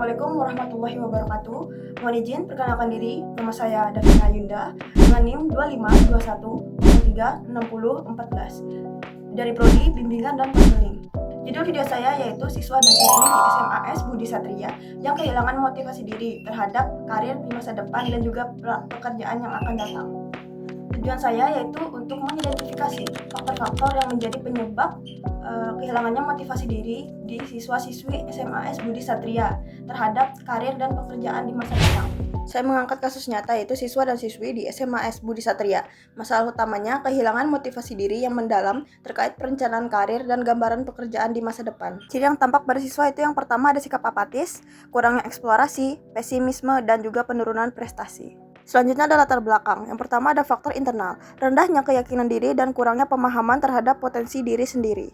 Assalamualaikum warahmatullahi wabarakatuh. Mohon izin perkenalkan diri, nama saya Davina Yunda dengan NIM 2521036014 dari Prodi Bimbingan dan Konseling. Judul video saya yaitu siswa dan siswi di SMAS Budi Satria yang kehilangan motivasi diri terhadap karir di masa depan dan juga pekerjaan yang akan datang. Tujuan saya yaitu untuk mengidentifikasi faktor-faktor yang menjadi penyebab kehilangannya motivasi diri di siswa-siswi SMAS Budi Satria terhadap karir dan pekerjaan di masa datang. Saya mengangkat kasus nyata yaitu siswa dan siswi di SMAS Budi Satria. Masalah utamanya kehilangan motivasi diri yang mendalam terkait perencanaan karir dan gambaran pekerjaan di masa depan. Ciri yang tampak pada siswa itu yang pertama ada sikap apatis, kurangnya eksplorasi, pesimisme, dan juga penurunan prestasi. Selanjutnya ada latar belakang. Yang pertama ada faktor internal, rendahnya keyakinan diri dan kurangnya pemahaman terhadap potensi diri sendiri.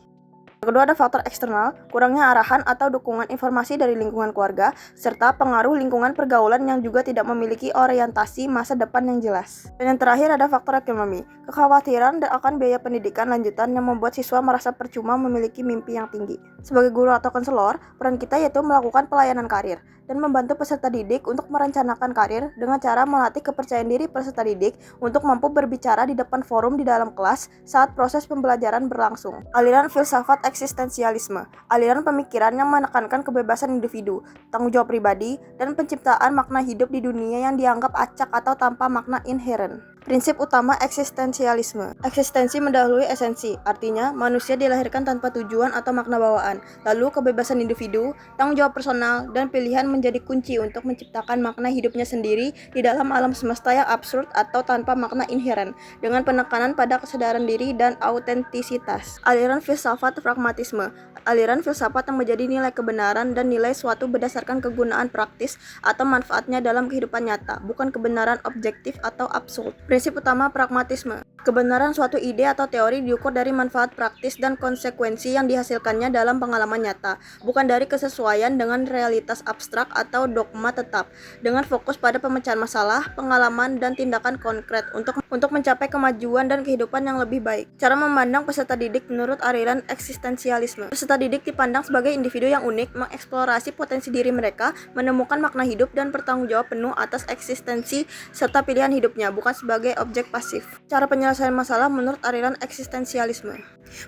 Yang kedua ada faktor eksternal, kurangnya arahan atau dukungan informasi dari lingkungan keluarga, serta pengaruh lingkungan pergaulan yang juga tidak memiliki orientasi masa depan yang jelas. Dan yang terakhir ada faktor ekonomi, kekhawatiran akan biaya pendidikan lanjutan yang membuat siswa merasa percuma memiliki mimpi yang tinggi. Sebagai guru atau konselor, peran kita yaitu melakukan pelayanan karir dan membantu peserta didik untuk merencanakan karir dengan cara melatih kepercayaan diri peserta didik untuk mampu berbicara di depan forum di dalam kelas saat proses pembelajaran berlangsung. Aliran filsafat eksistensialisme, aliran pemikiran yang menekankan kebebasan individu, tanggung jawab pribadi, dan penciptaan makna hidup di dunia yang dianggap acak atau tanpa makna inheren. Prinsip utama eksistensialisme. Eksistensi mendahului esensi, artinya manusia dilahirkan tanpa tujuan atau makna bawaan. Lalu kebebasan individu, tanggung jawab personal, dan pilihan menjadi kunci untuk menciptakan makna hidupnya sendiri di dalam alam semesta yang absurd atau tanpa makna inheren, dengan penekanan pada kesadaran diri dan autentisitas. Aliran filsafat pragmatisme. Aliran filsafat yang menjadi nilai kebenaran dan nilai suatu berdasarkan kegunaan praktis atau manfaatnya dalam kehidupan nyata, bukan kebenaran objektif atau absurd. Prinsip utama pragmatisme. Kebenaran suatu ide atau teori diukur dari manfaat praktis dan konsekuensi yang dihasilkannya dalam pengalaman nyata, bukan dari kesesuaian dengan realitas abstrak atau dogma tetap, dengan fokus pada pemecahan masalah, pengalaman, dan tindakan konkret untuk mencapai kemajuan dan kehidupan yang lebih baik. Cara memandang peserta didik menurut aliran eksistensialisme. Peserta didik dipandang sebagai individu yang unik, mengeksplorasi potensi diri mereka, menemukan makna hidup, dan bertanggung jawab penuh atas eksistensi serta pilihan hidupnya, bukan sebagai objek pasif. Cara penyelesaian masalah menurut aliran eksistensialisme.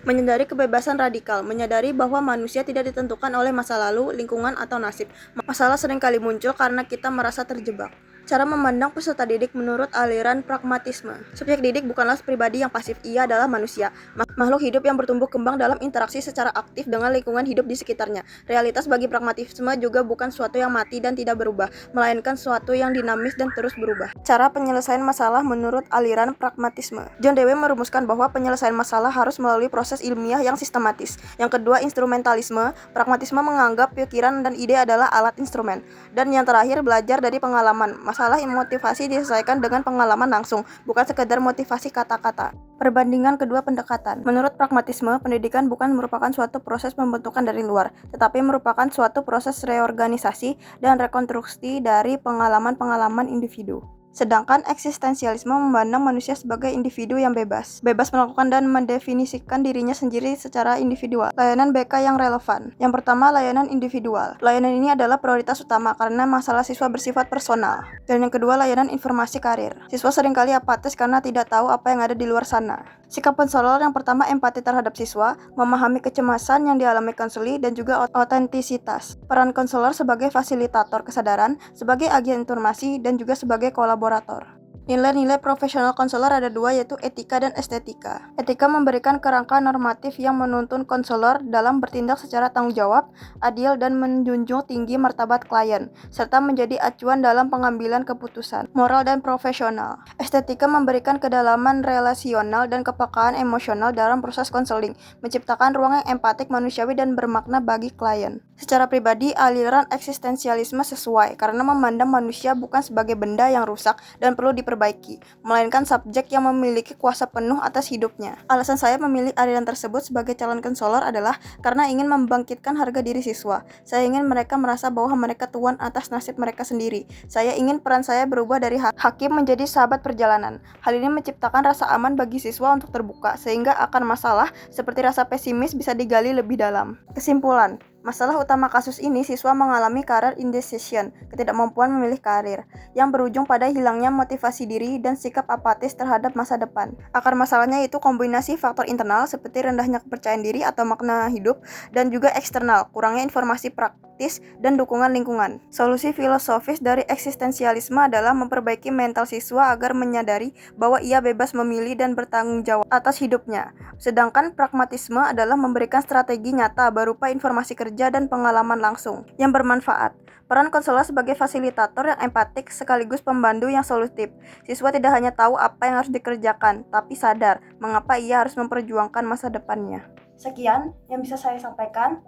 Menyadari kebebasan radikal, menyadari bahwa manusia tidak ditentukan oleh masa lalu, lingkungan, atau nasib. Masalah seringkali muncul karena kita merasa terjebak. Cara memandang peserta didik menurut aliran pragmatisme. Subjek didik bukanlah pribadi yang pasif, ia adalah manusia, makhluk hidup yang bertumbuh kembang dalam interaksi secara aktif dengan lingkungan hidup di sekitarnya. Realitas bagi pragmatisme juga bukan suatu yang mati dan tidak berubah, melainkan suatu yang dinamis dan terus berubah. Cara penyelesaian masalah menurut aliran pragmatisme. John Dewey merumuskan bahwa penyelesaian masalah harus melalui proses ilmiah yang sistematis. Yang kedua, instrumentalisme. Pragmatisme menganggap pikiran dan ide adalah alat instrumen. Dan yang terakhir, belajar dari pengalaman. Masalah motivasi diselesaikan dengan pengalaman langsung, bukan sekedar motivasi kata-kata. Perbandingan kedua pendekatan. Menurut pragmatisme, pendidikan bukan merupakan suatu proses pembentukan dari luar, tetapi merupakan suatu proses reorganisasi dan rekonstruksi dari pengalaman-pengalaman individu. Sedangkan eksistensialisme memandang manusia sebagai individu yang bebas melakukan dan mendefinisikan dirinya sendiri secara individual. Layanan BK yang relevan. Yang pertama, layanan individual. Layanan ini adalah prioritas utama karena masalah siswa bersifat personal. Dan yang kedua, layanan informasi karir. Siswa seringkali apatis karena tidak tahu apa yang ada di luar sana. Sikap konselor yang pertama, empati terhadap siswa, memahami kecemasan yang dialami konseli, dan juga autentisitas. Peran konselor sebagai fasilitator kesadaran, sebagai agen informasi, dan juga sebagai kolaborator. Nilai-nilai profesional konselor ada dua, yaitu etika dan estetika. Etika memberikan kerangka normatif yang menuntun konselor dalam bertindak secara tanggung jawab, adil, dan menjunjung tinggi martabat klien, serta menjadi acuan dalam pengambilan keputusan. Moral dan profesional. Estetika memberikan kedalaman relasional dan kepekaan emosional dalam proses konseling, menciptakan ruang yang empatik, manusiawi, dan bermakna bagi klien. Secara pribadi, aliran eksistensialisme sesuai karena memandang manusia bukan sebagai benda yang rusak dan perlu diperbaiki, melainkan subjek yang memiliki kuasa penuh atas hidupnya. Alasan saya memilih aliran tersebut sebagai calon konselor adalah karena ingin membangkitkan harga diri siswa. Saya ingin mereka merasa bahwa mereka tuan atas nasib mereka sendiri. Saya ingin peran saya berubah dari hakim menjadi sahabat perjalanan. Hal ini menciptakan rasa aman bagi siswa untuk terbuka, sehingga akan masalah seperti rasa pesimis bisa digali lebih dalam. Kesimpulan, Masalah utama kasus ini, siswa mengalami career indecision, ketidakmampuan memilih karir, yang berujung pada hilangnya motivasi diri dan sikap apatis terhadap masa depan. Akar masalahnya itu kombinasi faktor internal seperti rendahnya kepercayaan diri atau makna hidup, dan juga eksternal, kurangnya informasi praktis dan dukungan lingkungan. Solusi filosofis dari eksistensialisme adalah memperbaiki mental siswa agar menyadari bahwa ia bebas memilih dan bertanggung jawab atas hidupnya. Sedangkan pragmatisme adalah memberikan strategi nyata berupa informasi kerja dan pengalaman langsung yang bermanfaat. Peran konselor sebagai fasilitator yang empatik sekaligus pembantu yang solutif. Siswa tidak hanya tahu apa yang harus dikerjakan, tapi sadar mengapa ia harus memperjuangkan masa depannya. Sekian yang bisa saya sampaikan.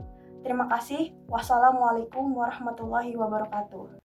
Terima kasih. Wassalamualaikum warahmatullahi wabarakatuh.